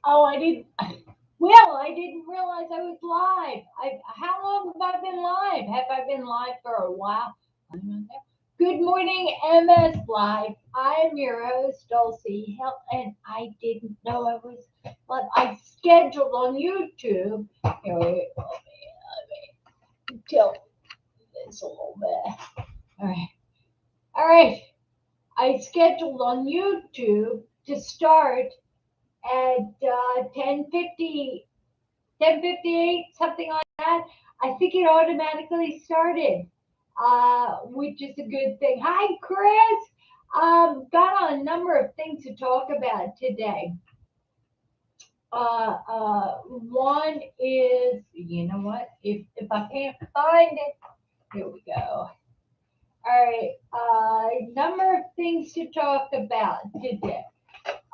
Oh, I didn't. Well, I didn't realize I was live. How long have I been live? Have I been live for a while? I don't know. Good morning, MS Live. I'm your host, Dulci, and I didn't know I was live. I scheduled on YouTube. Here, let me tilt this a little bit. All right, all right. I scheduled on YouTube to start at 10:50 10:58, something like that. I think it automatically started, which is a good thing. Hi, Chris. Got a number of things to talk about today. One is, you know what? If I can't find it, here we go. All right. Number of things to talk about today.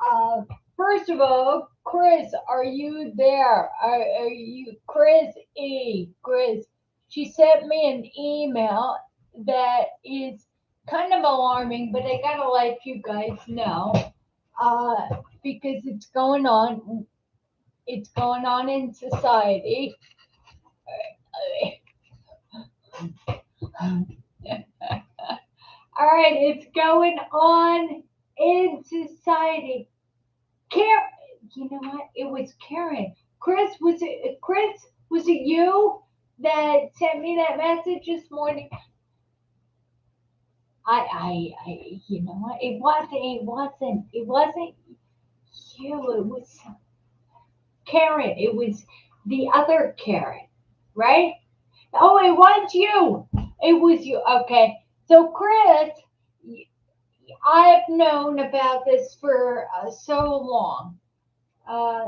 Uh, First of all, Chris, are you there? Are you Chris E? Chris, she sent me an email that is kind of alarming, but I gotta let you guys know because it's going on. It's going on in society. All right, it's going on in society. Karen, you know what? It was Karen. Chris? Was it you that sent me that message this morning? You know what? It wasn't you. It was Karen. It was the other Karen, right? Oh, it was you. It was you. Okay. So, Chris, I've known about this for so long. Uh,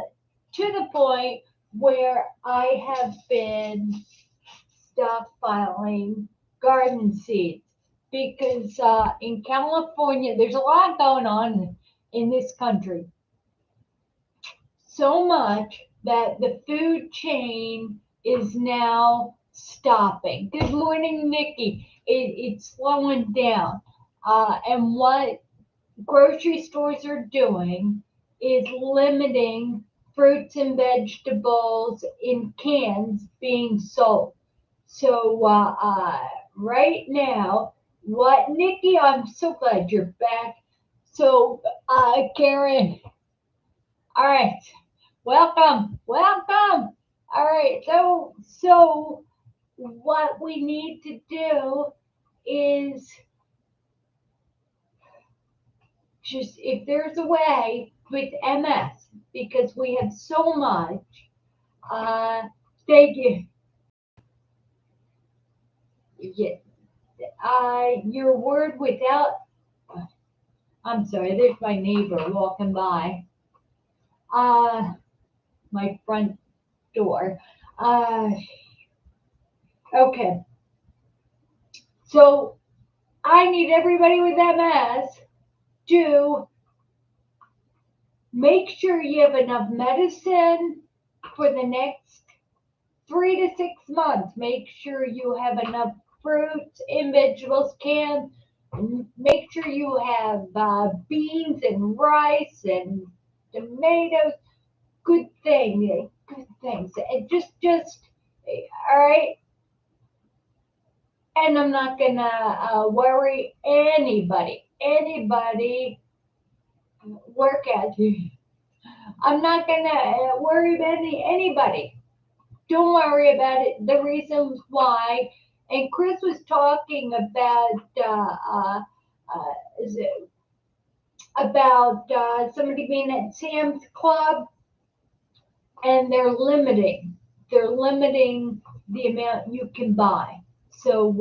to the point where I have been stockpiling garden seeds because in California, there's a lot going on in this country. So much that the food chain is now stopping. Good morning, Nikki. It's slowing down. And what grocery stores are doing is limiting fruits and vegetables in cans being sold. So right now, what Nikki? I'm so glad you're back. So Karen, all right, welcome. All right, so what we need to do is just if there's a way with MS because we have so much. Uh, Thank you. Yeah, your word without. I'm sorry. There's my neighbor walking by. Uh, my front door. Uh, okay. So I need everybody with MS to make sure you have enough medicine for the next 3 to 6 months. Make sure you have enough fruits and vegetables canned. Make sure you have beans and rice and tomatoes. Good things. And just all right. And I'm not gonna worry anybody work at you. I'm not gonna worry about anybody. Don't worry about it. The reasons why. And Chris was talking about is it about somebody being at Sam's Club, and they're limiting the amount you can buy. So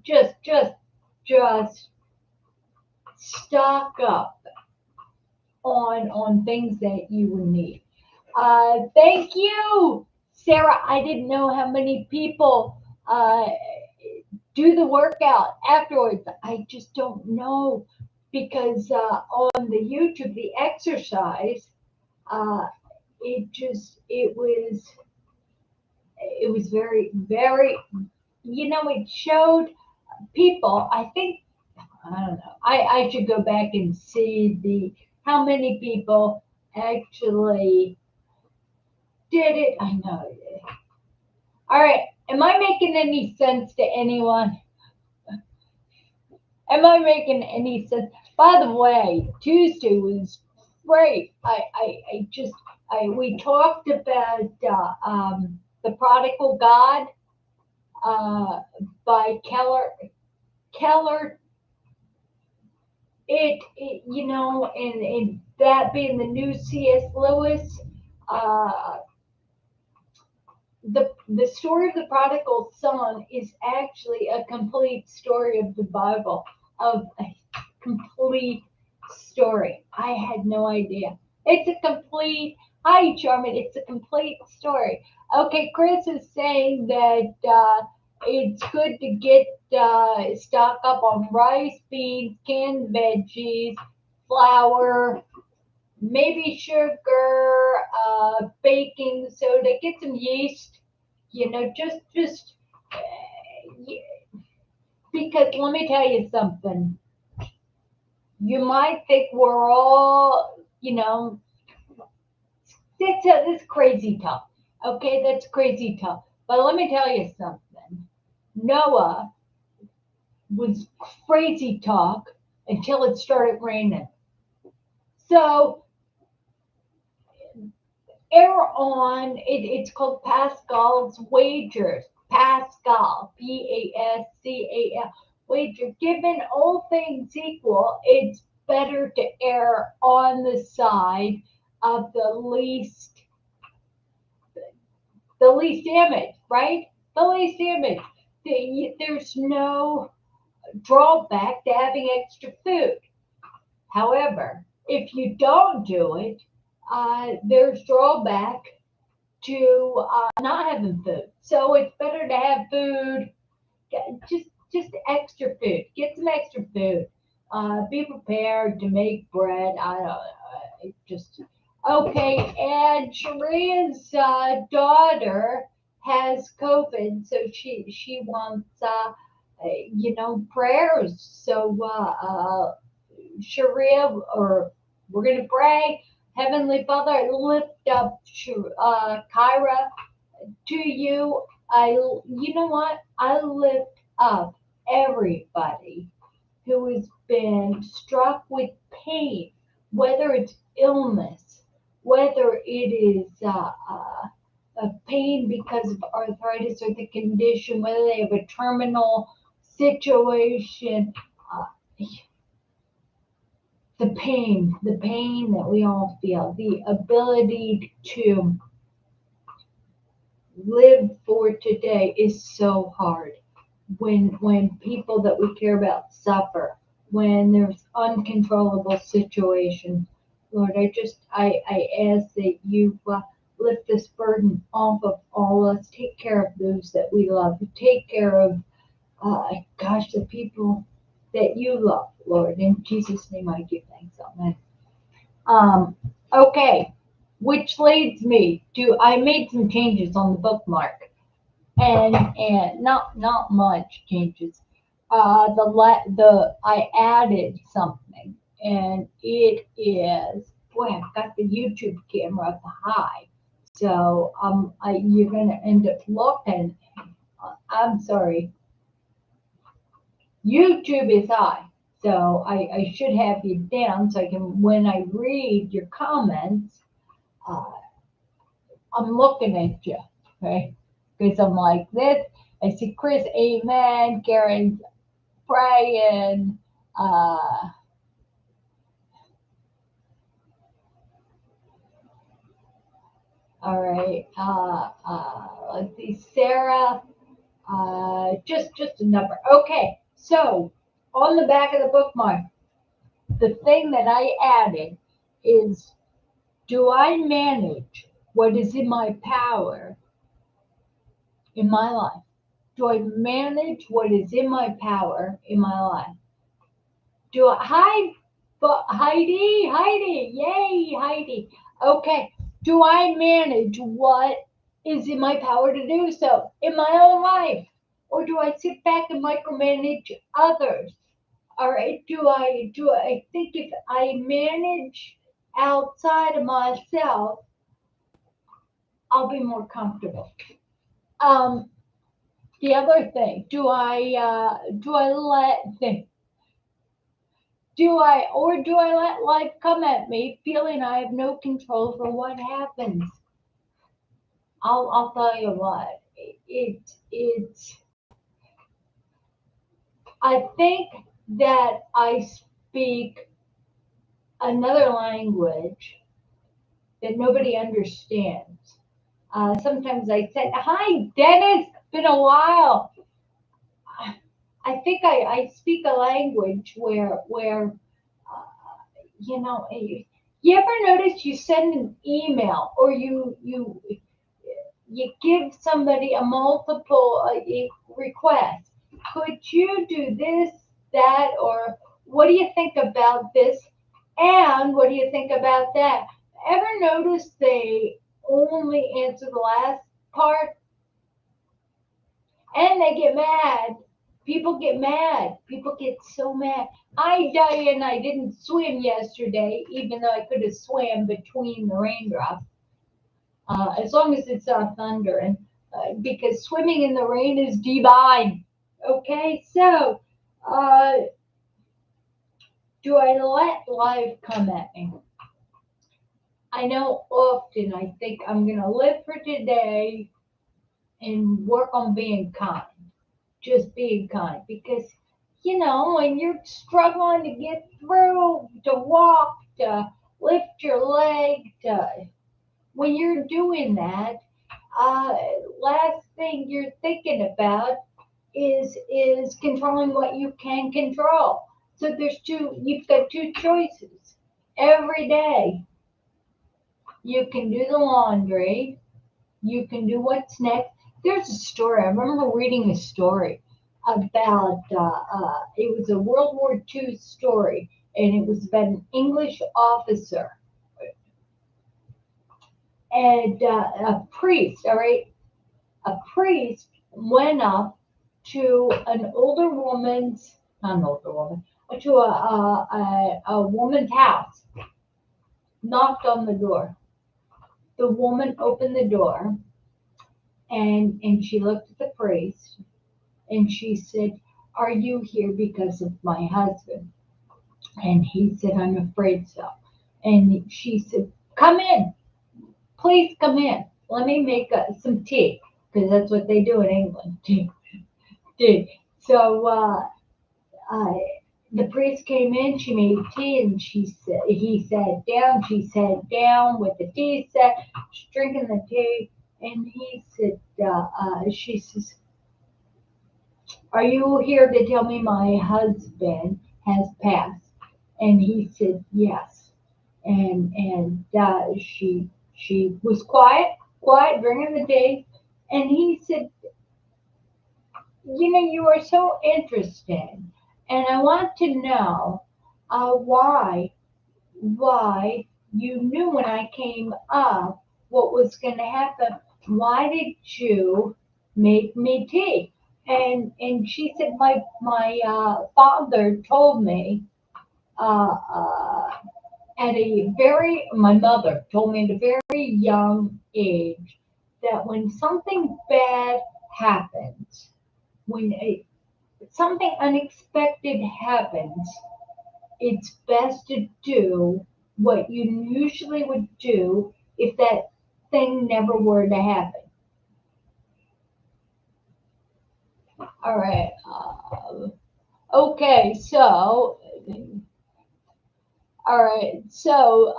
just stock up on things that you will need. Thank you, Sarah. I didn't know how many people do the workout afterwards. I just don't know because on the YouTube, the exercise, uh, it was very. It showed people. I think I don't know. I should go back and see the how many people actually did it. I know I did. All right. Am I making any sense to anyone? Am I making any sense? By the way, Tuesday was great. We talked about the Prodigal God uh, by Keller. And that being the new C.S. Lewis. Uh, the story of the prodigal son is actually a complete story of the Bible, of a complete story. I had no idea. It's a complete, hi Charmin, it's a complete story. Okay, Chris is saying that it's good to get stock up on rice, beans, canned veggies, flour, maybe sugar, baking soda, get some yeast, just because let me tell you something. You might think we're all, it's crazy talk. Okay, that's crazy talk. But let me tell you something. Noah was crazy talk until it started raining. So err on it's called Pascal's wagers. Pascal, Pascal wager. Given all things equal, it's better to err on the side of the least damage, right? The least damage. There's no drawback to having extra food. However, if you don't do it, there's drawback to not having food. So it's better to have food, just extra food. Get some extra food. Be prepared to make bread. I don't know. Just okay. And Sharia's daughter has COVID, so she wants prayers. So Sharia, or we're gonna pray. Heavenly Father, I lift up Kyra to you. You know what? I lift up everybody who has been struck with pain, whether it's illness, whether it is a pain because of arthritis or the condition, whether they have a terminal situation. Uh, the pain that we all feel, the ability to live for today is so hard. When people that we care about suffer, when there's uncontrollable situations, Lord, I ask that you lift this burden off of all of us. Take care of those that we love. Take care of, the people that you love, Lord. In Jesus' name, I give thanks. Amen. Um, okay, which leads me to I made some changes on the bookmark, and not much changes. I added something, and it is boy, I've got the YouTube camera up high, so you're gonna end up looking. I'm sorry, YouTube is high, so I should have you down so I can when I read your comments. Uh, I'm looking at you, okay? Because I'm like this. I see Chris, amen. Karen's praying. Uh, all right. Let's see, Sarah. Just a number. Okay. So on the back of the bookmark, the thing that I added is, do I manage what is in my power in my life? Do I manage what is in my power in my life? Do I, hi, Heidi, yay, Heidi. Okay, do I manage what is in my power to do so in my own life? Or do I sit back and micromanage others? All right, do I think if I manage outside of myself, I'll be more comfortable. Um, the other thing, do I let do I let life come at me feeling I have no control for what happens? I'll tell you what. It's I think that I speak another language that nobody understands. Sometimes I say, "Hi, Dennis. Been a while." I think I speak a language where you ever notice you send an email or you give somebody a multiple request. Could you do this, that, or what do you think about this? And what do you think about that? Ever notice they only answer the last part and they get mad? People get mad. People get so mad. Diane, I didn't swim yesterday, even though I could have swam between the raindrops. As long as it's not thunder, and because swimming in the rain is divine. Okay, so uh, do I let life come at me? I know often I think I'm going to live for today and work on being kind, just being kind, because when you're struggling to get through, to walk, to lift your leg, when you're doing that, uh, last thing you're thinking about is controlling what you can control. So you've got two choices every day. You can do the laundry, you can do what's next. There's a story. I remember reading a story about it was a World War II story, and it was about an English officer and a priest. All right, a priest went up to an older woman's, not an older woman, to a woman's house, knocked on the door. The woman opened the door and she looked at the priest and she said, "Are you here because of my husband?" And he said, "I'm afraid so." And she said, "Come in, please come in. Let me make some tea," because that's what they do in England. Tea. So uh, the priest came in, she made tea, and he sat down. She sat down with the tea set, she's drinking the tea, and she says, "Are you here to tell me my husband has passed?" And he said, "Yes." And she was quiet, drinking the tea, and he said, "You are so interesting, and I want to know why you knew when I came up what was going to happen. Why did you make me tea?" And she said, "My father told me uh, uh, my mother told me at a very young age that when something bad happens, when something unexpected happens, it's best to do what you usually would do if that thing never were to happen." All right. Okay. So, all right. So,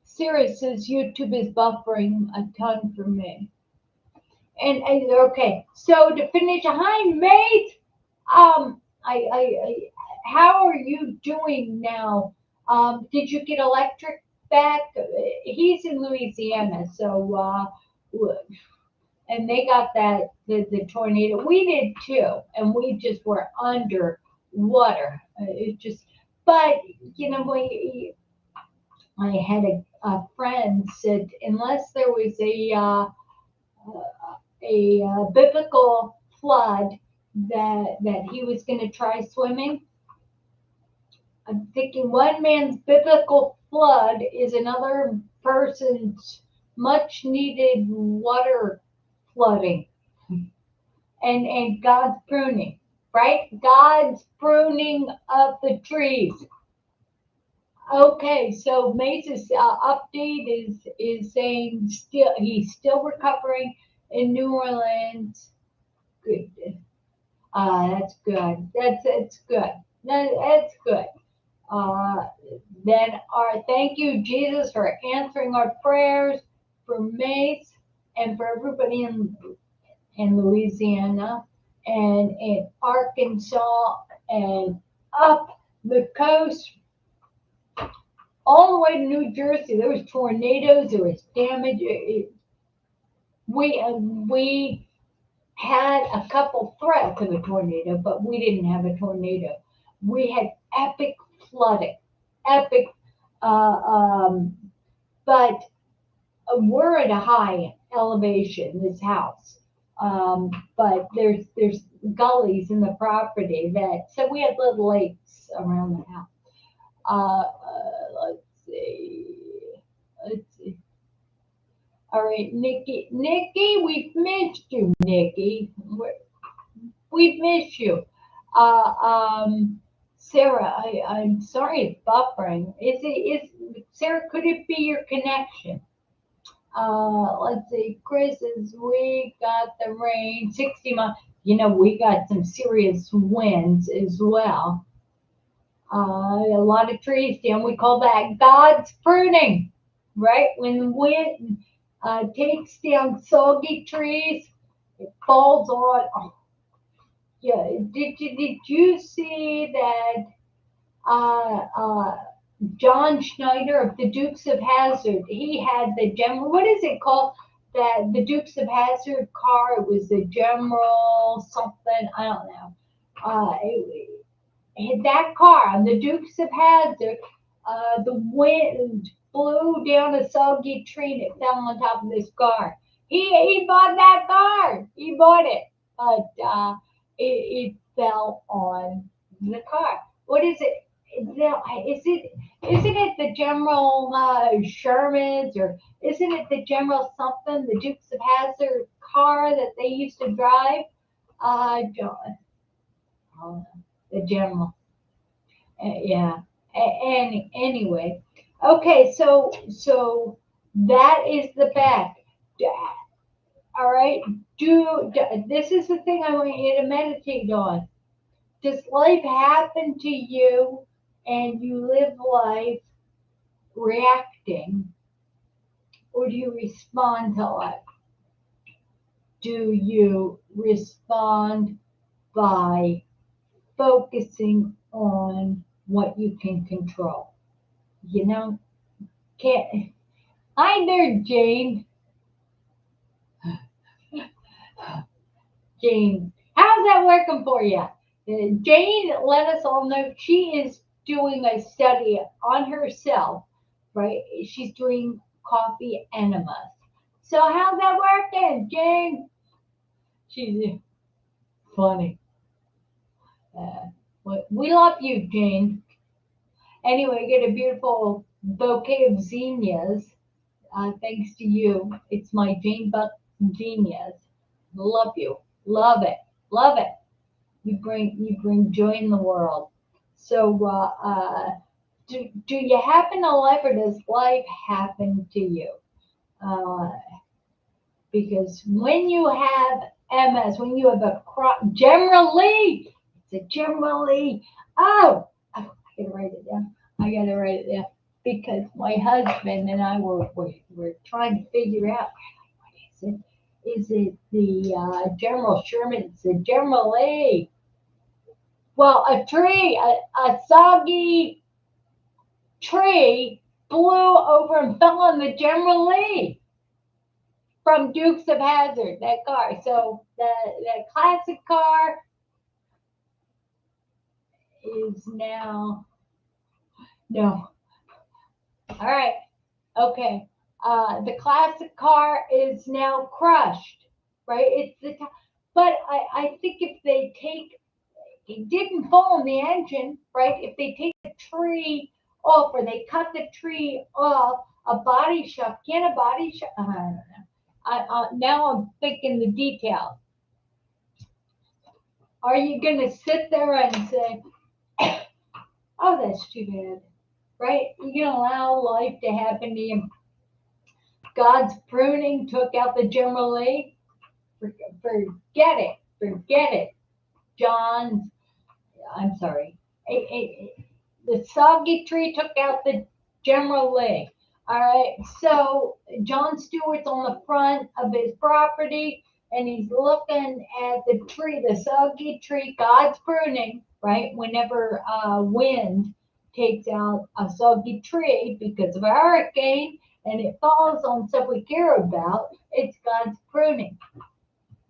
Sarah says YouTube is buffering a ton for me. And okay. So to finish, hi, mate. How are you doing now? Did you get electric back? He's in Louisiana, so and they got the tornado. We did too, and we just were under water. It just, but we. I had a friend said unless there was a biblical flood that he was going to try swimming. I'm thinking one man's biblical flood is another person's much needed water flooding and God's pruning, right? God's pruning of the trees. Okay, so Mace's update is saying still he's still recovering in New Orleans. Good. That's good. That's good. That's good. Uh, then our thank you, Jesus, for answering our prayers for Mace and for everybody in Louisiana and in Arkansas and up the coast all the way to New Jersey. There was tornadoes. There was damage. We had a couple threats of a tornado, but we didn't have a tornado. We had epic flooding, epic. Uh, um, but we're at a high elevation. This house, but there's gullies in the property that so we had little lakes around the house. Let's see. Let's see. All right, Nikki. Nikki, we've missed you, Nikki. We've missed you. Uh, um, Sarah, I'm sorry it's buffering. Sarah, could it be your connection? Let's see. Chris says we got the rain, 60 miles. You know, we got some serious winds as well. A lot of trees down. We call that God's pruning, right? When the wind takes down soggy trees, it falls on. Oh, yeah. Did you see that John Schneider of the Dukes of Hazzard? He had the general. What is it called? That the Dukes of Hazzard car. It was the General something. I don't know. That car on the Dukes of Hazzard, the wind blew down a soggy tree and it fell on top of this car. He bought that car. He bought it, but it fell on the car. What is it? Isn't it the General Sherman's or isn't it the General something? The Dukes of Hazzard car that they used to drive. John, the General. Yeah. Anyway, okay. So that is the back. All right. This is the thing I want you to meditate on. Does life happen to you, and you live life reacting, or do you respond to life? Do you respond by focusing on what you can control? You know, can't. Hi there, Jane. Jane, how's that working for you? Jane let us all know she is doing a study on herself, right? She's doing coffee enemas. So how's that working, Jane? She's funny. Uh, we love you, Jane. Anyway, get a beautiful bouquet of zinnias. Thanks to you. It's my Jane Buck zinnias. Love you. Love it. Love it. You bring joy in the world. So do you happen to life or does life happen to you? Uh, because when you have MS, when you have generally, it's a generally, I gotta write it down. I gotta write it down because my husband and I were trying to figure out what is it? Is it the General Sherman? It's the generally. Well, a soggy tree blew over and fell on the General Lee from Dukes of Hazzard, that car. So the classic car is now no. All right, okay. The classic car is now crushed, right? But I think if they take it didn't fall on the engine, right? If they take a tree off, or they cut the tree off. A body shop, can a body shop? I don't know. Now I'm thinking the details. Are you going to sit there and say, oh, that's too bad, right? You can allow life to happen to you. God's pruning took out the Jubilee. Forget it. Forget it. John's, I'm sorry. The soggy tree took out the Jubilee. All right. So John Stewart's on the front of his property and he's looking at the tree, the soggy tree, God's pruning, right? Whenever wind takes out a soggy tree because of a hurricane and it falls on stuff we care about, it's God's pruning.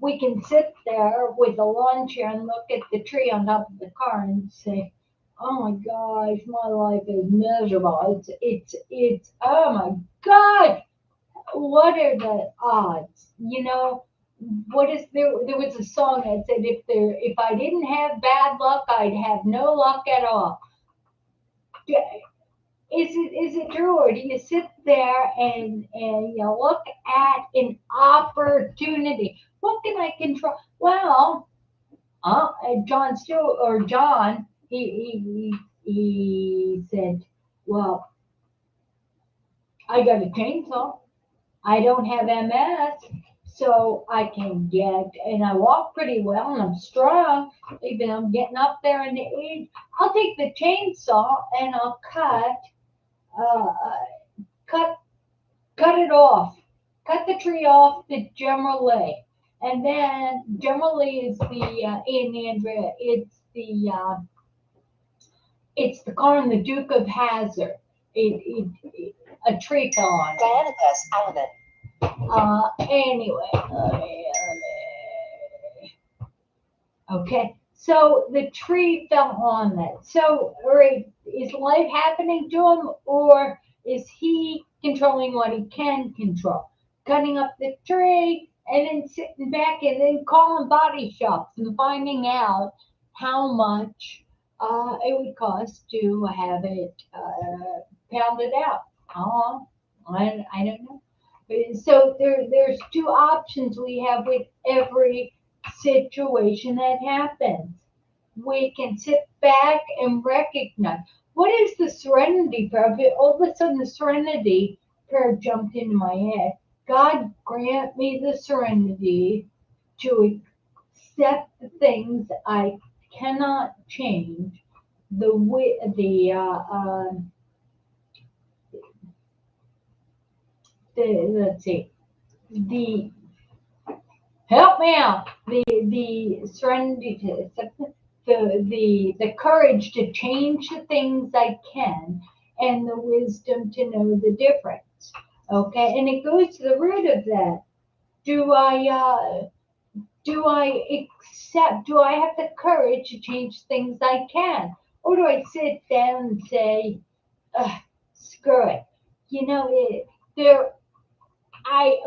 We can sit there with a lawn chair and look at the tree on top of the car and say, oh my gosh, my life is miserable. Oh my God, what are the odds? You know, what is there? There was a song that said, if I didn't have bad luck, I'd have no luck at all. Is it true, or do you sit there and you look at an opportunity? What can I control? Well, John Stewart or John, he said, well, I got a chainsaw. I don't have MS, so I can get, and I walk pretty well, and I'm strong, even though I'm getting up there in the age. I'll take the chainsaw and I'll uh, cut, cut it off, cut the tree off the Gemerlay. And then Gemerlay is in Andrea, it's the car in the Duke of Hazard. A tree fell on it. Anyway, okay. So the tree fell on that. So, is life happening to him, or is he controlling what he can control? Cutting up the tree and then sitting back and then calling body shops and finding out how much it would cost to have it pounded out. Oh, I don't know. So there's two options we have with every situation that happens. We can sit back and recognize what is the serenity prayer. All of a sudden, the serenity prayer jumped into my head. God grant me the serenity to accept the things I cannot change. Let's see, the help me out. The serenity to accept the courage to change the things I can, and the wisdom to know the difference. Okay, and it goes to the root of that. Do I accept? Do I have the courage to change things I can, or do I sit down and say, screw it? You know, there.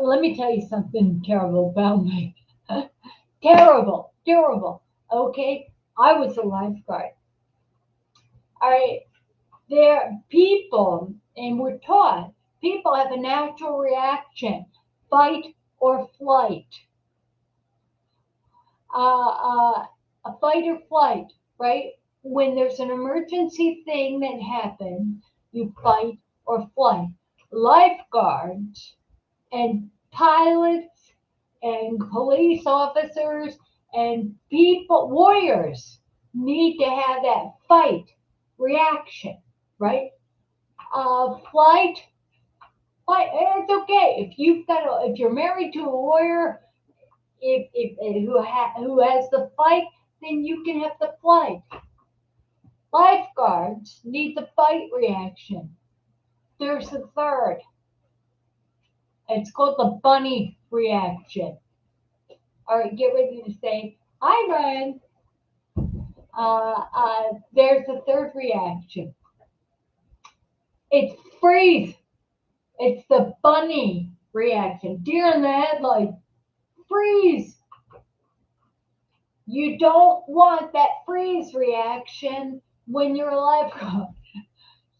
Let me tell you something terrible about me. Terrible, terrible. Okay, I was a lifeguard. All right, people, and we're taught people have a natural reaction, fight or flight. A fight or flight, right? When there's an emergency thing that happens, you fight or flight. Lifeguards and pilots and police officers and people, warriors, need to have that fight reaction, right? Flight, it's okay if if you're married to a warrior, who has the fight, then you can have the flight. Lifeguards need the fight reaction. There's the third. It's called the bunny reaction. All right, get ready to say, hi, Ryan. There's the third reaction. It's freeze. It's the bunny reaction. Deer in the headlights. Freeze. You don't want that freeze reaction when you're a lifeguard.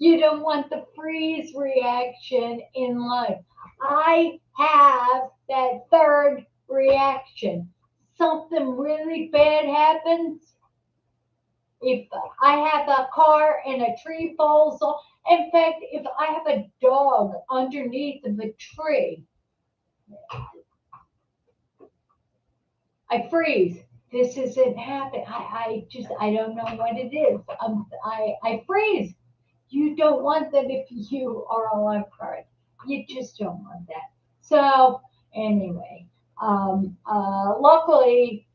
You don't want the freeze reaction in life. I have that third reaction. Something really bad happens. If I have a car and a tree falls off, in fact, if I have a dog underneath of a tree, I freeze. This isn't happening. I don't know what it is. I freeze. You don't want that if you are a lifeguard. You just don't want that. So anyway, luckily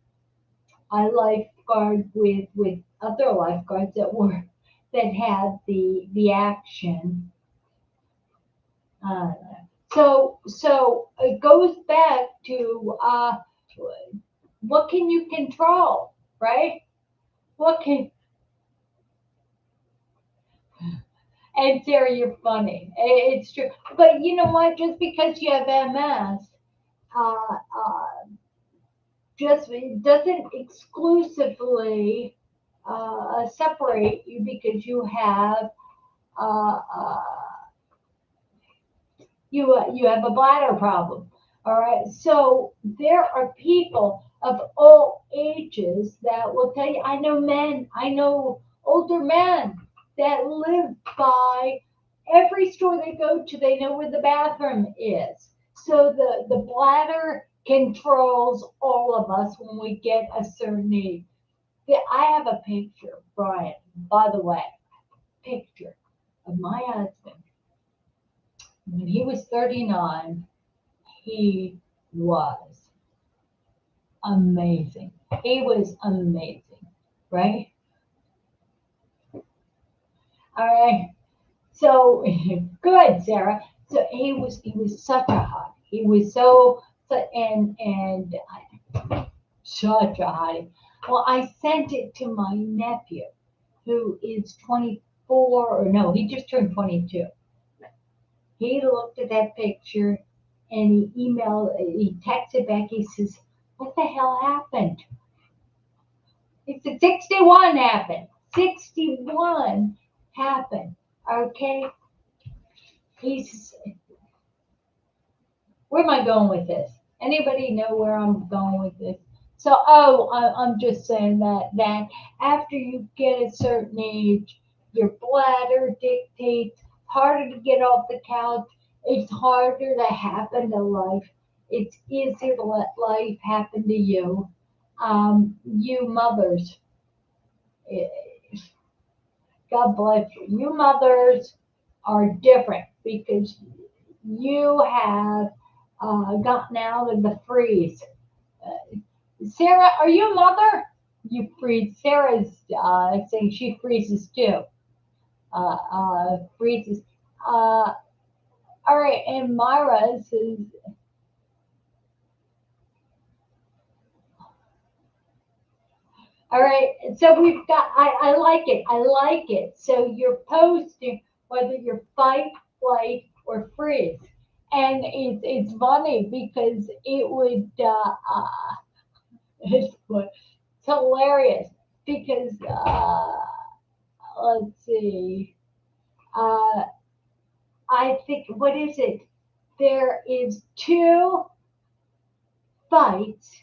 I lifeguard with other lifeguards that had the action. Uh, so it goes back to what can you control, right? What can And Sarah, you're funny. It's true. But you know what? Just because you have MS, just it doesn't exclusively separate you because uh, uh, you have a bladder problem. All right. So there are people of all ages that will tell you. I know men. I know older men that live by every store they go to. They know where the bathroom is. So the bladder controls all of us when we get a certain age. I have a picture, Brian. By the way, picture of my husband when he was 39. He was amazing. He was amazing, right? All right. So good, Sarah. So he was such a hot. He was and such a hottie. Well, I sent it to my nephew, who is 24, or no, he just turned 22. He looked at that picture and he texted back. He says, "What the hell happened?" He said, 61 happened. 61 happened. Okay. He's, where am I going with this? Anybody know where I'm going with this? So, I'm just saying that after you get a certain age, your bladder dictates harder to get off the couch. It's harder to happen to life. It's easier to let life happen to you. You mothers, eh, God bless you. You mothers are different because you have gotten out of the freeze. Sarah, are you a mother? You freeze. Sarah's saying she freezes too. Freezes. Uh, all right, and Myra says, all right, so we've got, I like it. I like it. So you're posting whether you're fight, flight, or freeze. And it's funny because it would, it's hilarious because, let's see, uh, I think, what is it? There is two fights,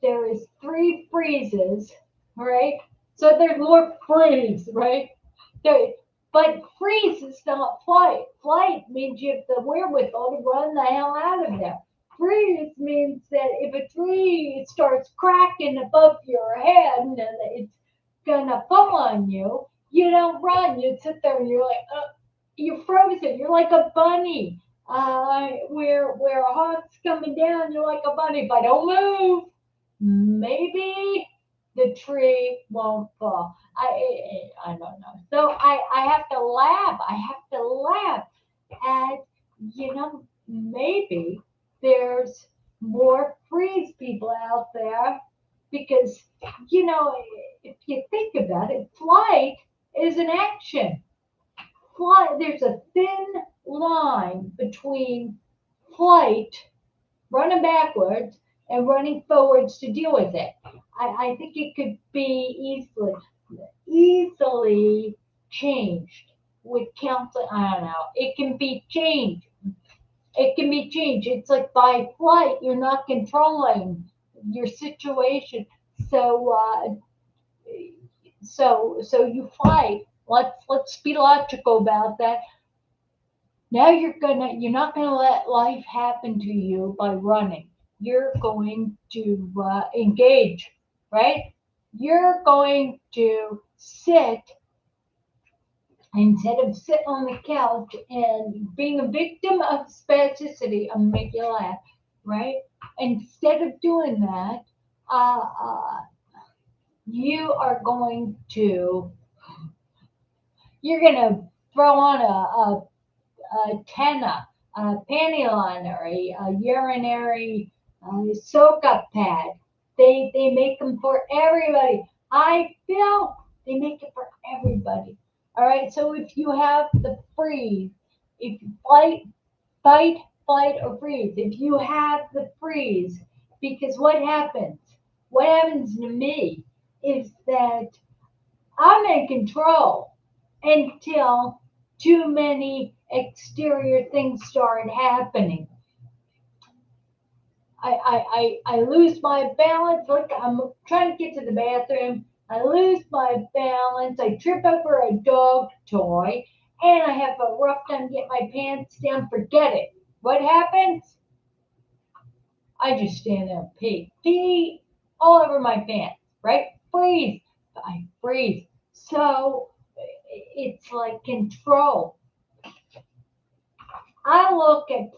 there is three freezes, right? So there's more freeze, right? There, but freeze is not flight. Flight means you have the wherewithal to run the hell out of there. Freeze means that if a tree starts cracking above your head and it's gonna fall on you, you don't run. You sit there and you're like, you're frozen. You're like a bunny. Where a hawk's coming down, you're like a bunny. If I don't move, maybe the tree won't fall. I don't know. So I have to laugh. I have to laugh at, maybe there's more freeze people out there because, if you think about it, flight is an action. Flight, there's a thin line between flight, running backwards, and running forwards to deal with it. I think it could be easily changed with counseling. I don't know. It can be changed. It can be changed. It's like by flight, you're not controlling your situation. So, so you fight. Let's be logical about that. Now you're not gonna let life happen to you by running. You're going to engage, right? You're going to sit instead of sitting on the couch and being a victim of spasticity. I'm gonna make you laugh, right? Instead of doing that, uh, uh, you are going to you're gonna throw on a tenna, a panty liner, a urinary soak up pad. They make them for everybody. I feel they make it for everybody. All right. So if you have the freeze, if you fight, flight, or freeze, if you have the freeze, because what happens? What happens to me is that I'm in control until too many exterior things start happening. I lose my balance. Look, I'm trying to get to the bathroom. I lose my balance. I trip over a dog toy and I have a rough time getting my pants down. Forget it. What happens? I just stand there and pee. Pee all over my pants, right? Freeze. I freeze. So it's like control. I look at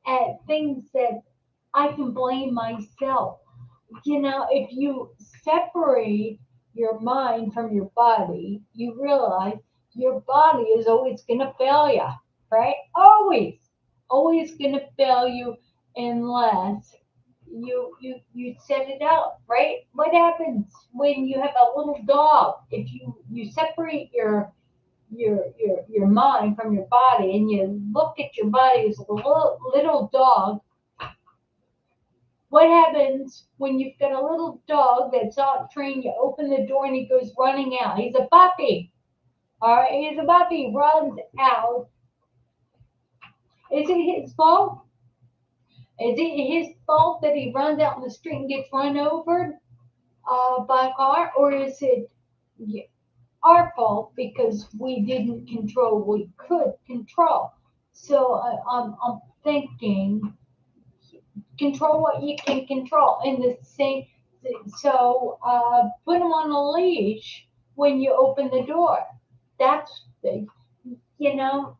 at things that I can blame myself. You know, if you separate your mind from your body, you realize your body is always going to fail you, right? Always going to fail you unless you set it out, right? What happens when you have a little dog? If you separate your mind from your body and you look at your body as a little dog, what happens when you've got a little dog that's not trained? You open the door and he goes running out. He's a puppy. All right, he's a puppy. Runs out. Is it his fault? Is it his fault that he runs out in the street and gets run over by a car, or is it our fault because we didn't control what we could control? So I'm thinking control what you can control. In the same, so put them on a leash when you open the door. That's the, you know,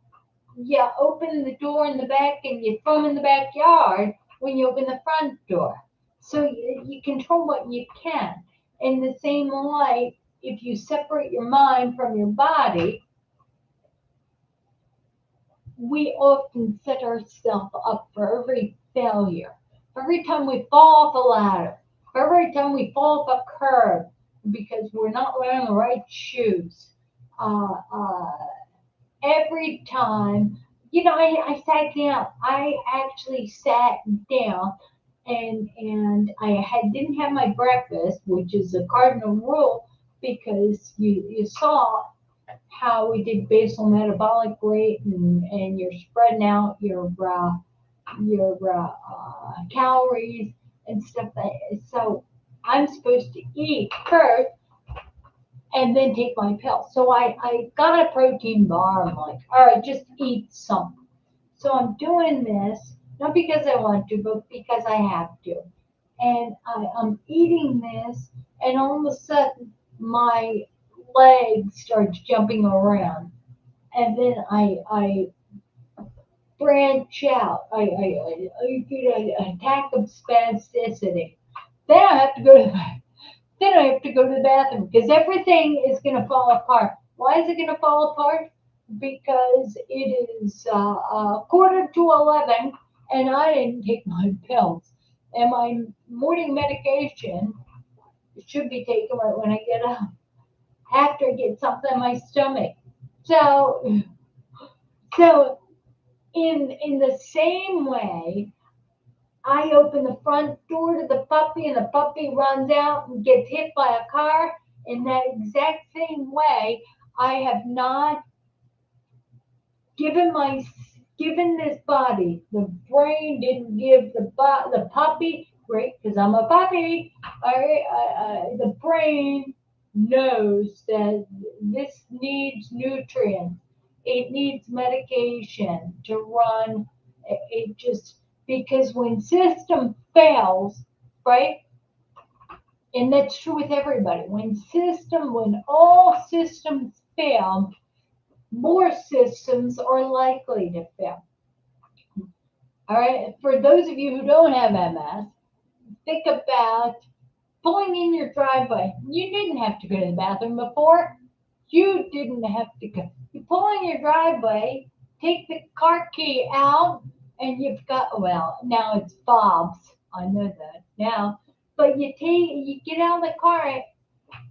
you open the door in the back and you throw them in the backyard when you open the front door. So you control what you can. In the same way, if you separate your mind from your body, we often set ourselves up for every failure. Every time we fall off a ladder, every time we fall off a curb because we're not wearing the right shoes, uh, uh, every time, I sat down. I actually sat down and didn't have my breakfast, which is a cardinal rule because you saw how we did basal metabolic rate and you're spreading out your calories and stuff. So I'm supposed to eat first and then take my pill. So I got a protein bar. I'm like, all right, just eat something. So I'm doing this, not because I want to, but because I have to. And I'm eating this, and all of a sudden, my leg starts jumping around. And then I branch out. I get an attack of spasticity. Then I have to go to the then I have to go to the bathroom because everything is going to fall apart. Why is it going to fall apart? Because it is quarter to 11 and I didn't take my pills. And my morning medication should be taken right when I get up after I get something in my stomach. So, so in the same way, I open the front door to the puppy, and the puppy runs out and gets hit by a car. In that exact same way, I have not given this body. The brain didn't give the puppy, right? Because I'm a puppy. The brain knows that this needs nutrients. It needs medication to run. It just because when system fails, right? And that's true with everybody. When all systems fail, more systems are likely to fail. All right. For those of you who don't have MS, think about pulling in your driveway. You didn't have to go to the bathroom before. You didn't have to go. You pull in your driveway, take the car key out, and you've got, well, now it's Bob's. I know that now. But you get out of the car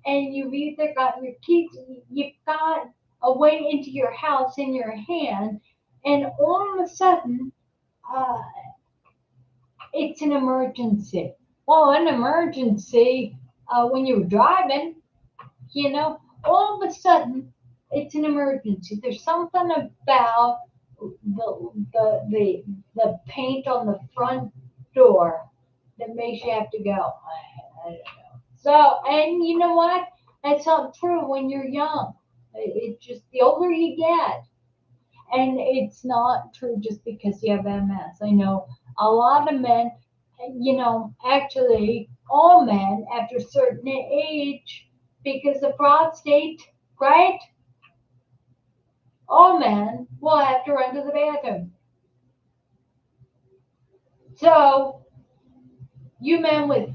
and you've either got your keys, you've got a way into your house in your hand, and all of a sudden, uh, it's an emergency. Well, an emergency when you're driving, all of a sudden, it's an emergency. There's something about the paint on the front door that makes you have to go. I don't know. So, and you know what? That's not true when you're young. It just the older you get, and it's not true just because you have MS. I know a lot of men, actually all men after a certain age, because the prostate, right? All men will have to run to the bathroom. So you men with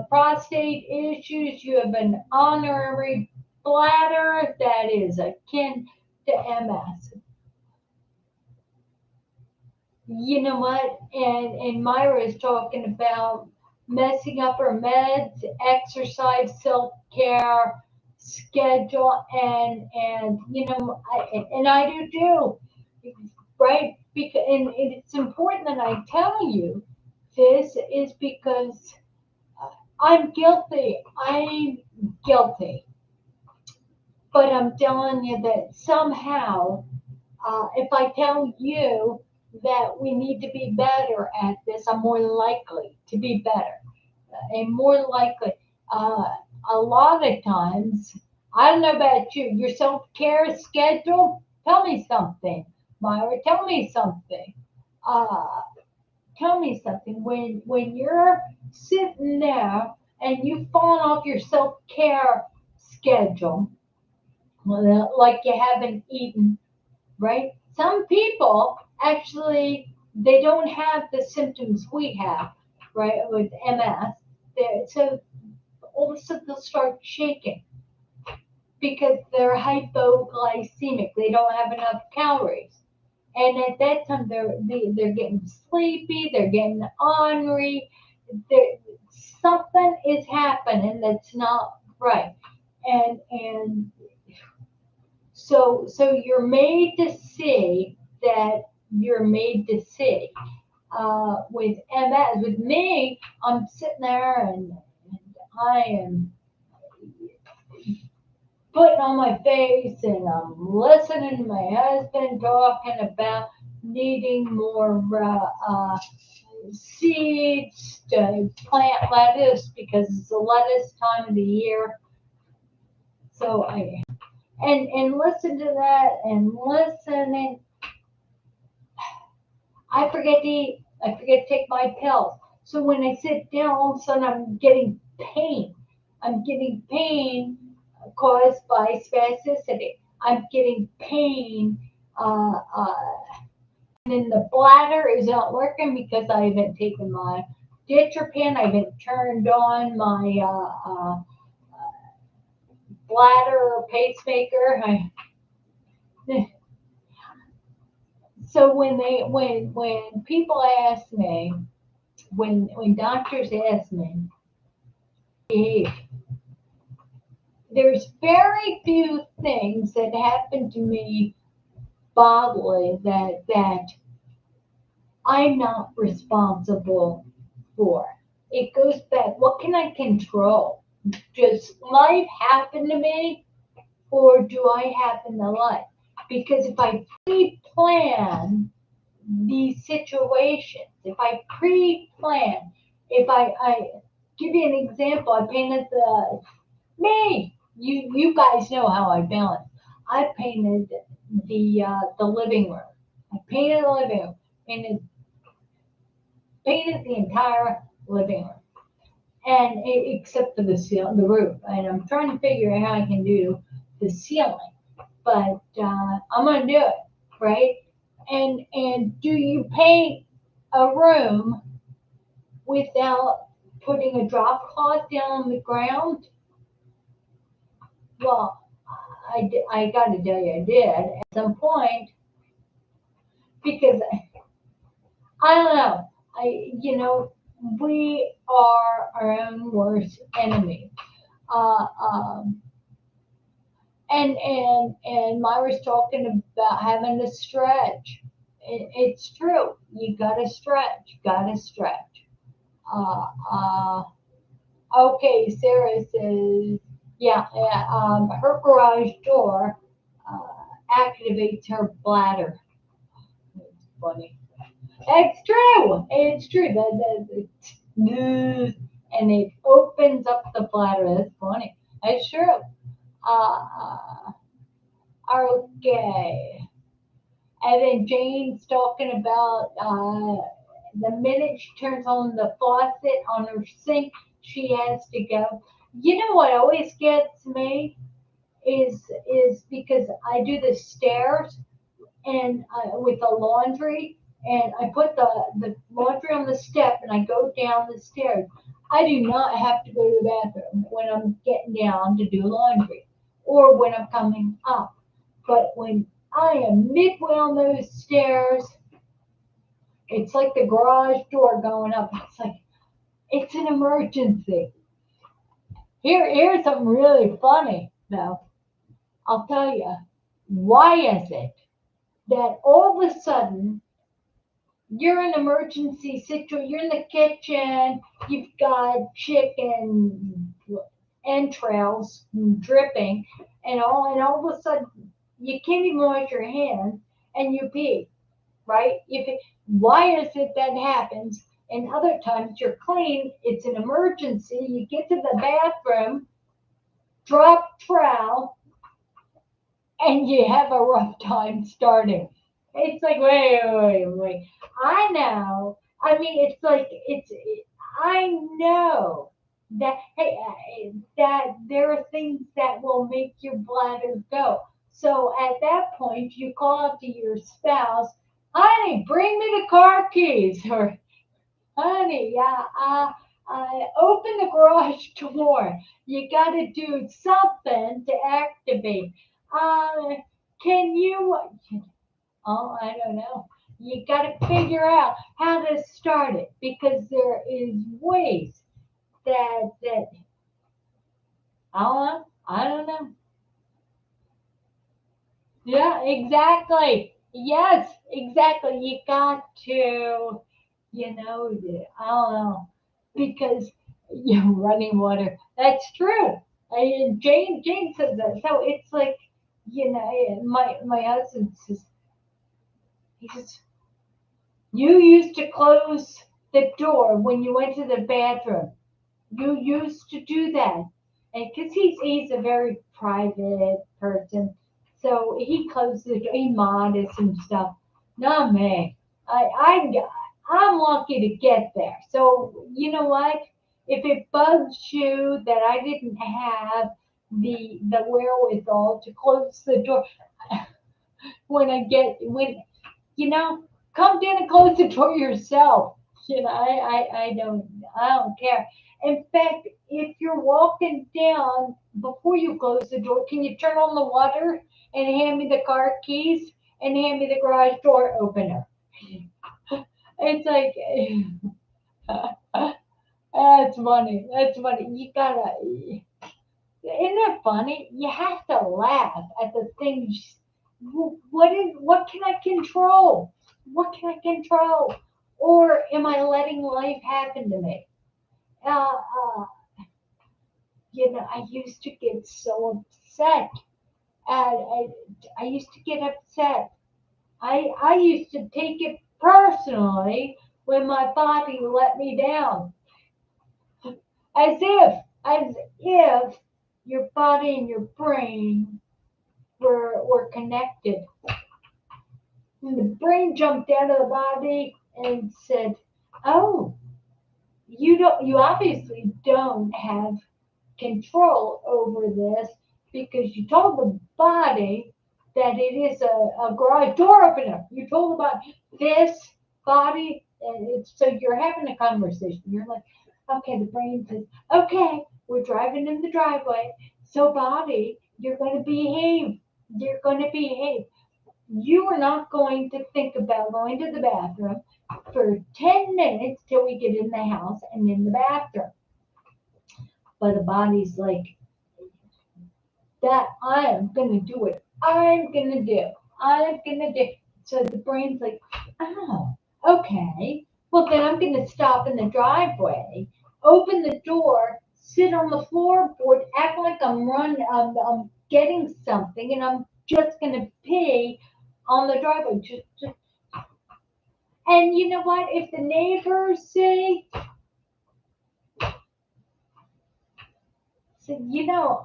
prostate issues, you have an honorary bladder that is akin to MS. You know what? And Myra is talking about messing up her meds, exercise, self care, schedule, and I do too, right? Because and it's important that I tell you this is because I'm guilty. I'm guilty, but I'm telling you that somehow if I tell you that we need to be better at this, I'm more likely to be better and more likely. Uh, a lot of times, I don't know about you, your self care schedule. Tell me something, Myra. Tell me something. Uh, tell me something. When you're sitting there and you've fallen off your self care schedule, like you haven't eaten, right? Some people actually they don't have the symptoms we have, right, with MS. So all of a sudden they'll start shaking because they're hypoglycemic. They don't have enough calories, and at that time they're getting sleepy. They're getting ornery. There, something is happening that's not right, and so you're made to see that you're made to see. With MS, with me, I'm sitting there and I am putting on my face and I'm listening to my husband talking about needing more seeds to plant lettuce because it's the lettuce time of the year. So and listen to that and listen and I forget to eat. I forget to take my pills. So when I sit down, all of a sudden I'm getting pain. I'm getting pain caused by spasticity. I'm getting pain, and then the bladder is not working because I haven't taken my ditropin. I haven't turned on my bladder pacemaker. So when people ask me, when doctors ask me, there's very few things that happen to me bodily that I'm not responsible for. It goes back. What can I control? Does life happen to me? or do I happen to like? Because if I pre-plan these situations, if I pre-plan, if I give you an example, I painted me. You guys know how I balance. I painted the living room. I painted the living room. Painted painted the entire living room, and except for the roof. And I'm trying to figure out how I can do the ceiling, but I'm gonna do it, right? And do you paint a room without putting a drop cloth down on the ground? Well, I got to tell you, I did at some point because I don't know. We are our own worst enemy. Uh, um, and Myra's talking about having to stretch. It's true. You gotta stretch. Gotta stretch. Uh, uh, okay, Sarah says, yeah. Her garage door activates her bladder. It's funny. It's true. It's true. And it opens up the bladder. That's funny. It's true. Uh, okay. And then Jane's talking about the minute she turns on the faucet on her sink, she has to go. You know what always gets me is because I do the stairs and with the laundry, and I put the laundry on the step, and I go down the stairs. I do not have to go to the bathroom when I'm getting down to do laundry, or when I'm coming up. But when I am midway on those stairs, it's like the garage door going up. It's like it's an emergency. Here's something really funny, though. I'll tell you. Why is it that all of a sudden you're in an emergency situation, you're in the kitchen, you've got chicken entrails dripping, and all of a sudden you can't even wash your hands and you pee, right? Why is it that happens? And other times you're clean, it's an emergency, you get to the bathroom, drop trowel, and you have a rough time starting. It's like, wait. I know. I mean, it's like, I know that, hey, that there are things that will make your bladder go. So at that point, you call up to your spouse, honey, bring me the car keys, or honey, yeah, open the garage door. You got to do something to activate. Uh, can you? Oh, I don't know. You got to figure out how to start it because there is ways that I don't know. I don't know. Yeah, exactly. Yes, exactly. You got to, I don't know, because running water. That's true. Jane says that. So it's like, my husband says, he says, you used to close the door when you went to the bathroom. You used to do that. And because he's a very private person, so he closes the door, he modest and stuff. Not me. I'm lucky to get there. So you know what? If it bugs you that I didn't have the wherewithal to close the door when you know, come down and close the door yourself. I don't care. In fact, if you're walking down before you close the door, can you turn on the water and hand me the car keys and hand me the garage door opener? It's like that's funny. That's funny. You gotta. Isn't it funny? You have to laugh at the things. What can I control? What can I control? Or am I letting life happen to me? Uh, uh, I used to get so upset And I used to get upset. I used to take it personally when my body let me down, as if your body and your brain were connected. And the brain jumped out of the body and said, "Oh, you obviously don't have control over this because you told the body that it is a garage door opener. You told the body this body, and so you're having a conversation. You're like, okay, the brain says, okay, we're driving in the driveway. So body, you're going to behave. You're going to behave. You are not going to think about going to the bathroom for 10 minutes till we get in the house and in the bathroom. But the body's like, that I am gonna do it. I'm gonna do. I'm gonna do. So the brain's like, oh, okay. Well, then I'm gonna stop in the driveway, open the door, sit on the floorboard, act like I'm getting something, and I'm just gonna pee on the driveway. And you know what? If the neighbors say,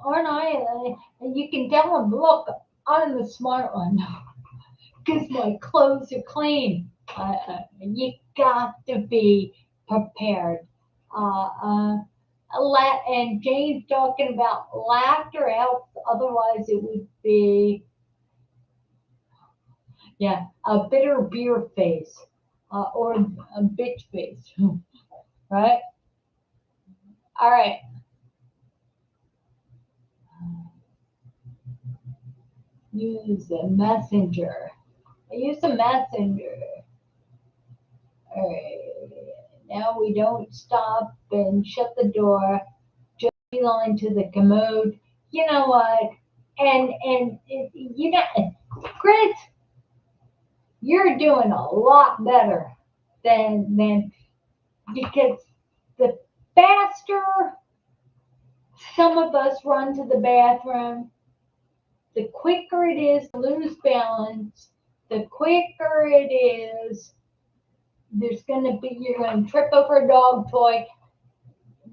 aren't I? And you can tell them, look, I'm the smart one. Because my clothes are clean. You got to be prepared. Uh, uh, and Jane's talking about laughter helps. Otherwise, it would be, yeah, a bitter beer face or a bitch face, right? All right. Use the messenger. I use the messenger. All right. Now we don't stop and shut the door. Beeline to the commode. You know what? Chris, you're doing a lot better than because the faster some of us run to the bathroom, the quicker it is to lose balance, the quicker it is you're going to trip over a dog toy,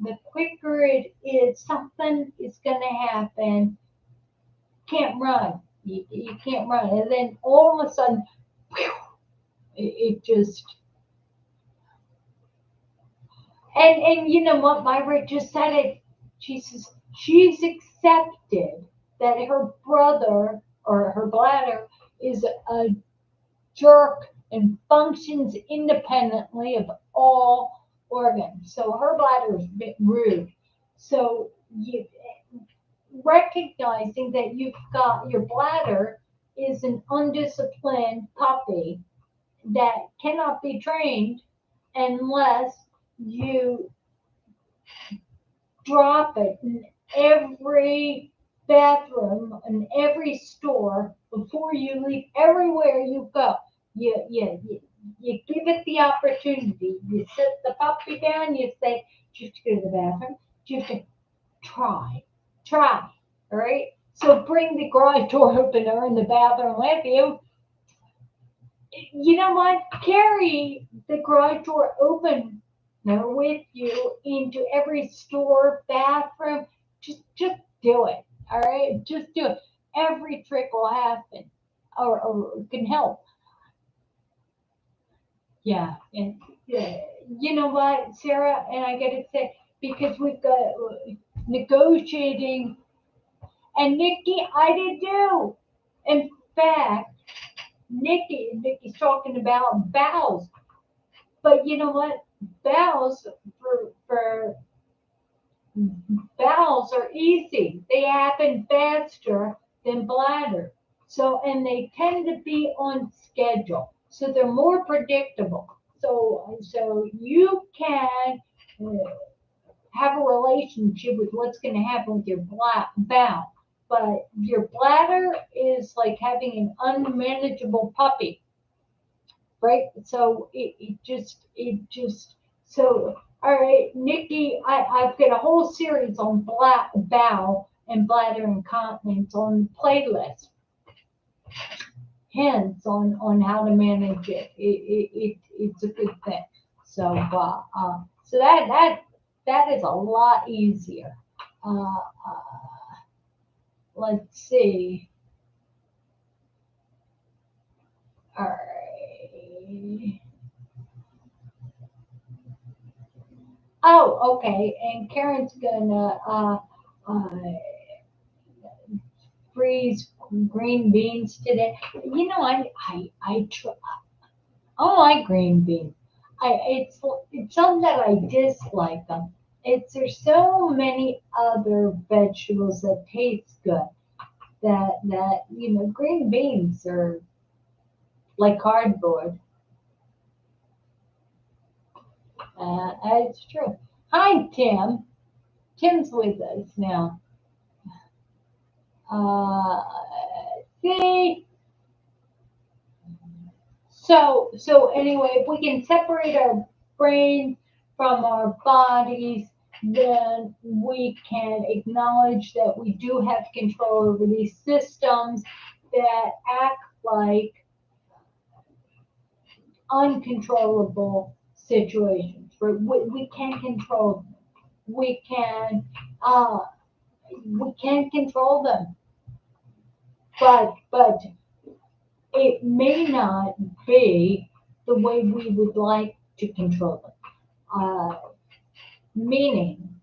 the quicker it is something is going to happen. Can't run. You can't run. And then all of a sudden, whew, it just, and you know what? Myra just said it. She says she's accepted that her brother or her bladder is a jerk and functions independently of all organs. So her bladder is a bit rude. So you recognizing that you've got your bladder is an undisciplined puppy that cannot be trained unless you drop it in every bathroom in every store before you leave everywhere you go. You give it the opportunity. You sit the puppy down, you say, do you have to go to the bathroom? Do you have to try, all right? So bring the garage door opener in the bathroom with you. You know what? Carry the garage door opener with you into every store, bathroom. Just do it. All right, just do it. Every trick will happen, or can help. Yeah, and you know what, Sarah, and I gotta say because we've got negotiating, and Nikki, I did do. In fact, Nikki's talking about bowels. But you know what? Bowels for bowels are easy. They happen faster than bladder. So and they tend to be on schedule. So they're more predictable. So you can have a relationship with what's going to happen with your bowel. But your bladder is like having an unmanageable puppy, right? So it just so all right, Nikki, I've got a whole series on black bow and bladder incontinence on the playlist. Hints on how to manage it. It's a good thing. So that is a lot easier. Uh, let's see. All right. Oh, okay. And Karen's gonna freeze green beans today. You know, I don't like green beans. It's something that I dislike them. There's so many other vegetables that taste good that green beans are like cardboard. It's true. Hi, Tim. Tim's with us now. Uh, see, so anyway, if we can separate our brains from our bodies, then we can acknowledge that we do have control over these systems that act like uncontrollable situations. Right? We can control them. We can uh, we can control them, but it may not be the way we would like to control them. Meaning,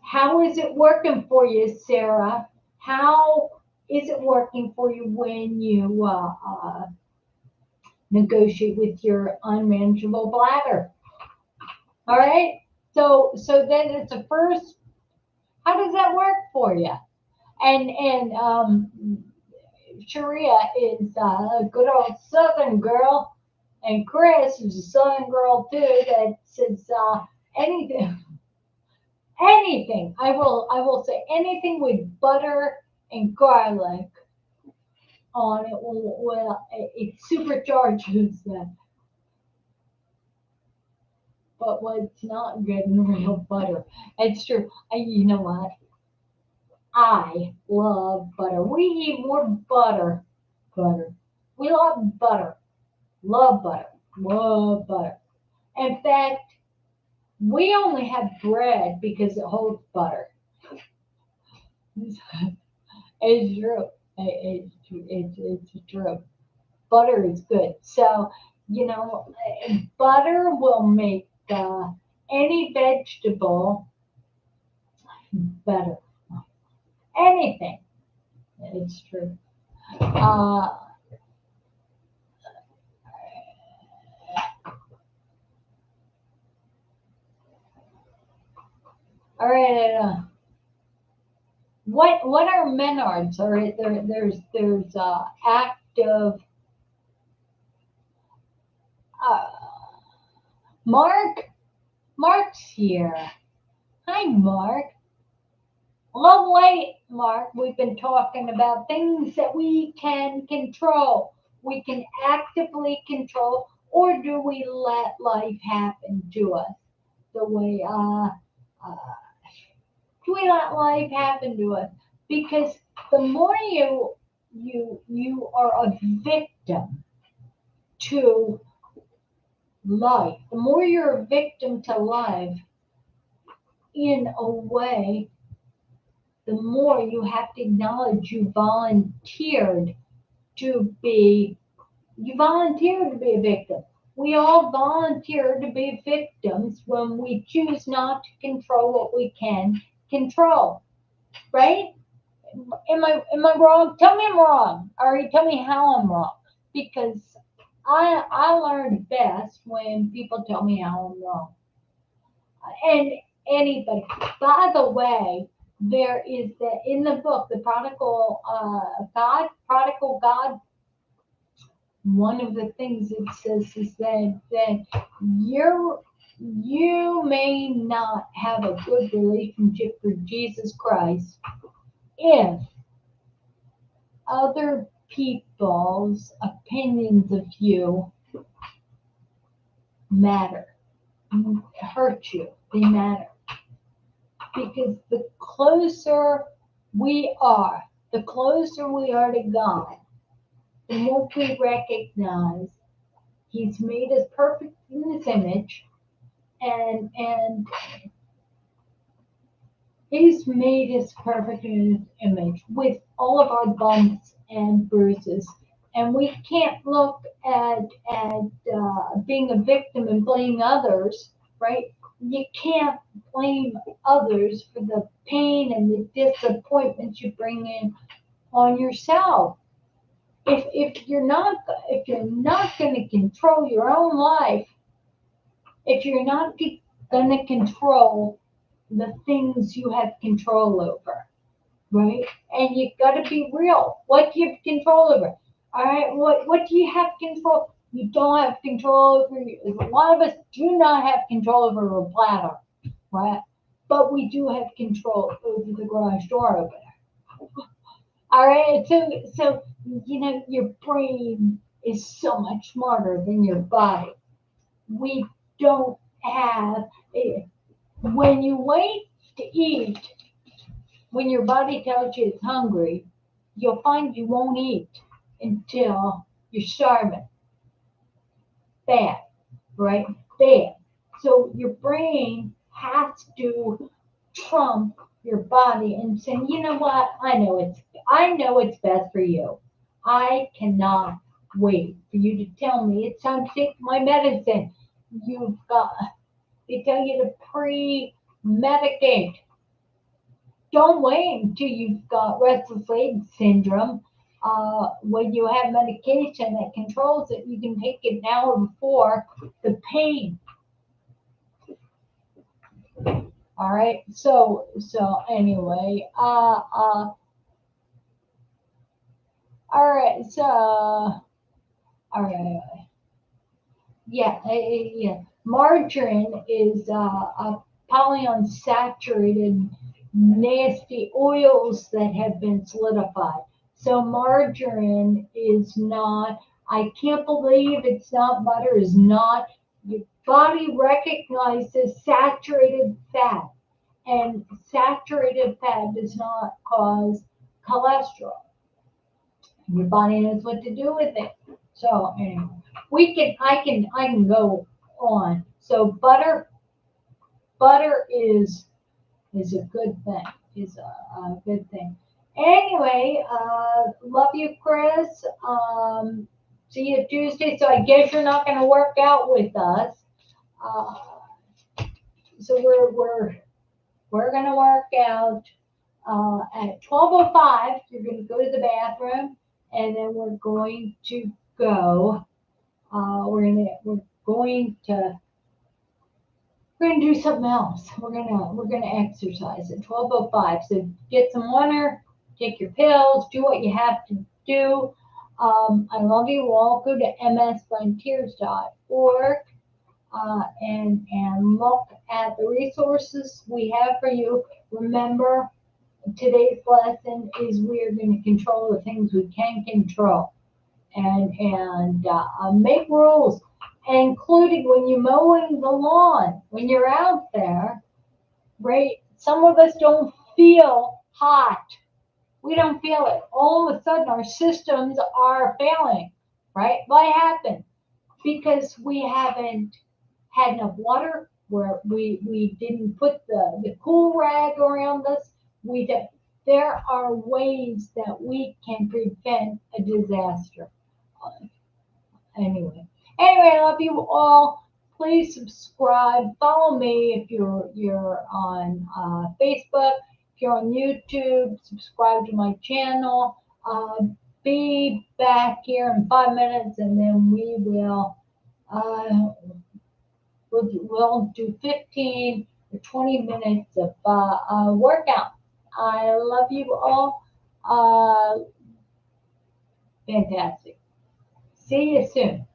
how is it working for you, Sarah? How is it working for you when you negotiate with your unmanageable bladder? All right. So then it's a first. How does that work for you? And Sharia is a good old Southern girl, and Chris is a Southern girl too. That says anything, anything. I will say anything with butter and garlic on it it supercharges that. But what's not good in real butter? It's true. You know what? I love butter. We eat more butter. Butter. We love butter. Love butter. Love butter. In fact, we only have bread because it holds butter. It's true. It's true. Butter is good. So, butter will make any vegetable better. Anything. It's true. All right. What are menards? All right. There's active. Uh, Mark. Mark's here. Hi, Mark. Lovely, Mark. We've been talking about things that we can control. We can actively control, or do we let life happen to us? The way do we let life happen to us? Because the more you are a victim to life, the more you're a victim to life, in a way, the more you have to acknowledge to be you volunteered to be a victim. We all volunteer to be victims when we choose not to control what we can control. Right? Am I wrong? Tell me I'm wrong. Or tell me how I'm wrong. Because I learn best when people tell me how I'm wrong. And anybody. By the way, there is that in the book, the prodigal God. One of the things it says is that you may not have a good relationship with Jesus Christ if other people's opinions of you matter, hurt you, they matter. Because the closer We are. The closer we are to God, the more we recognize He's made us perfect in His image, and He's made us perfect in His image with all of our bumps and bruises. And we can't look at being a victim and blame others, right? You can't blame others for the pain and the disappointments you bring in on yourself. If you're not going to control your own life, if you're not going to control the things you have control over, right? And you got to be real. What do you have control over? All right. What do you have control? You don't have control over. A lot of us do not have control over a bladder, right? But we do have control over the garage door opener. All right. So your brain is so much smarter than your body. We don't have. When you wait to eat, when your body tells you it's hungry, you'll find you won't eat until you're starving. Bad, right? Bad. So your brain has to trump your body and say, you know what? I know it's best for you. I cannot wait for you to tell me it's time to take my medicine. You've got they tell you to pre-medicate. Don't wait until you've got restless leg syndrome. When you have medication that controls it, you can take it an hour before the pain. All right. So anyway, all right. So all right. Yeah, yeah. Margarine is a polyunsaturated, nasty oils that have been solidified. So margarine is not. I can't believe it's not butter. Is not. Your body recognizes saturated fat, and saturated fat does not cause cholesterol. Your body knows what to do with it. So anyway, I can go on. So butter is a good thing. Is a good thing. Anyway, love you, Chris. See you Tuesday. So I guess you're not going to work out with us. Uh, so we're going to work out at 12:05. You're going to go to the bathroom, and then we're going to go. We're going to do something else. We're gonna exercise at 12:05. So get some water, take your pills, do what you have to do. I love you all. Go to msfrontiers.org and look at the resources we have for you. Remember, today's lesson is we are going to control the things we can control and make rules, including when you're mowing the lawn, when you're out there, right? Some of us don't feel hot. We don't feel it. All of a sudden, our systems are failing, right? What happened? Because we haven't had enough water, where we didn't put the cool rag around us. We did. There are ways that we can prevent a disaster. Anyway, I love you all. Please subscribe. Follow me if you're on Facebook. If you're on YouTube, subscribe to my channel. Be back here in 5 minutes, and then uh, we'll do 15 or 20 minutes of workout. I love you all. Fantastic. See you soon.